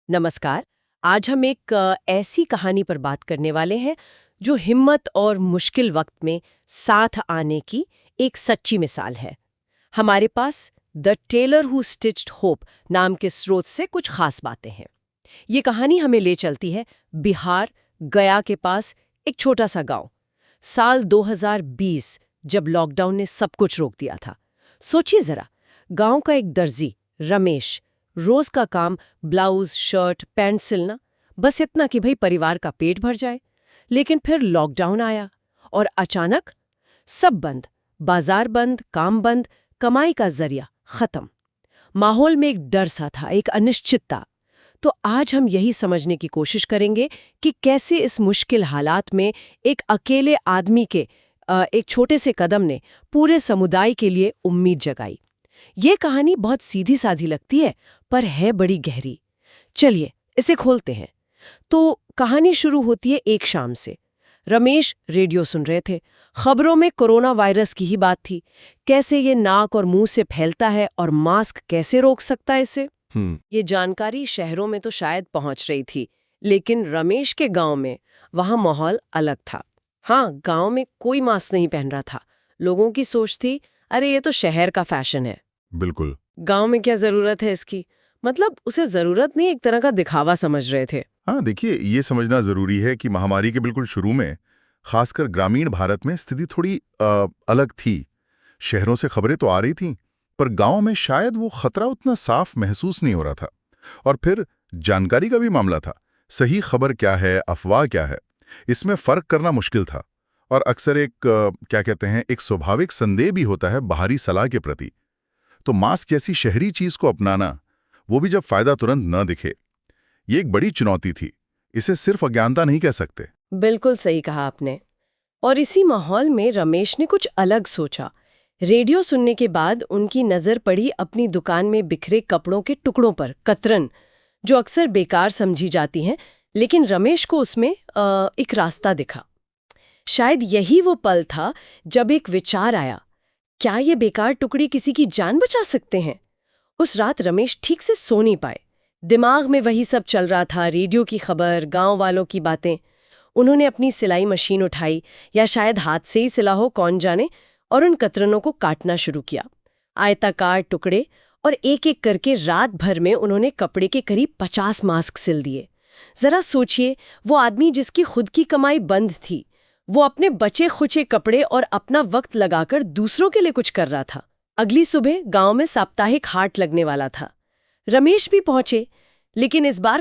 नमस्कार। आज हम एक ऐसी कहानी पर बात करने वाले हैं जो हिम्मत और मुश्किल वक्त में साथ आने की एक सच्ची मिसाल है। हमारे पास the tailor who stitched hope नाम के स्रोत से कुछ खास बातें हैं। ये कहानी हमें ले चलती है बिहार, गया के पास एक छोटा सा गांव। साल 2020, जब लॉकडाउन ने सब कुछ रोक दिया था। सोचिए जरा, गांव का एक दर्जी रमेश, रोज का काम ब्लाउज, शर्ट, पैंट सिलना, बस इतना कि भाई परिवार का पेट भर जाए। लेकिन फिर लॉकडाउन आया और अचानक सब बंद, बाजार बंद, काम बंद, कमाई का जरिया खत्म। माहौल में एक डर सा था, एक अनिश्चितता। तो आज हम यही समझने की कोशिश करेंगे कि कैसे इस मुश्किल हालात में एक अकेले आदमी के एक छोटे से कदम ने पूरे समुदाय के लिए उम्मीद जगाई। ये कहानी बहुत सीधी साधी लगती है, पर है बड़ी गहरी। चलिए इसे खोलते हैं। तो कहानी शुरू होती है एक शाम से। रमेश रेडियो सुन रहे थे। खबरों में कोरोना वायरस की ही बात थी, कैसे ये नाक और मुंह से फैलता है और मास्क कैसे रोक सकता है इसे। ये जानकारी शहरों में तो शायद पहुंच रही थी, लेकिन रमेश के गांव में वहां माहौल अलग था। हाँ, गांव में कोई मास्क नहीं पहन रहा था। लोगों की सोच थी, अरे ये तो शहर का फैशन है, बिल्कुल। गांव में क्या जरूरत है इसकी। मतलब उसे जरूरत नहीं, एक तरह का दिखावा समझ रहे थे। हाँ, देखिए, ये समझना जरूरी है कि महामारी के बिल्कुल शुरू में, खासकर ग्रामीण भारत में, स्थिति थोड़ी अलग थी। शहरों से खबरें तो आ रही थीं, पर गांव में शायद वो खतरा उतना साफ महसूस नहीं हो रहा था। और फिर जानकारी का भी मामला था। सही खबर क्या है, अफवाह क्या है, इसमें फर्क करना मुश्किल था। और अक्सर एक क्या कहते हैं, एक स्वाभाविक संदेह भी होता है बाहरी सलाह के प्रति। तो मास्क जैसी शहरी चीज को अपनाना, वो भी जब फायदा तुरंत न दिखे, ये एक बड़ी चुनौती थी। इसे सिर्फ अज्ञानता नहीं कह सकते। बिल्कुल सही कहा आपने। और इसी माहौल में रमेश ने कुछ अलग सोचा। रेडियो सुनने के बाद उनकी नजर पड़ी अपनी दुकान में बिखरे कपड़ों के टुकड़ों पर, कतरन, जो अक्सर बेकार समझी जाती हैं, लेकिन रमेश को उसमें एक रास्ता दिखा। शायद यही वो पल था जब एक विचार आया, क्या ये बेकार टुकड़ी किसी की जान बचा सकते हैं। उस रात रमेश ठीक से सो नहीं पाए। दिमाग में वही सब चल रहा था, रेडियो की खबर, गांव वालों की बातें। उन्होंने अपनी सिलाई मशीन उठाई, या शायद हाथ से ही सिला हो, कौन जाने, और उन कतरनों को काटना शुरू किया। आयताकार टुकड़े, और एक एक करके रात भर में उन्होंने कपड़े के करीब 50 मास्क सिल दिए। जरा सोचिए, वो आदमी जिसकी खुद की कमाई बंद थी, वो अपने बचे खुचे कपड़े और अपना वक्त लगाकर दूसरों के लिए कुछ कर रहा था। अगली सुबह गांव में साप्ताहिक हाट लगने वाला था। रमेश भी पहुंचे, लेकिन इस बार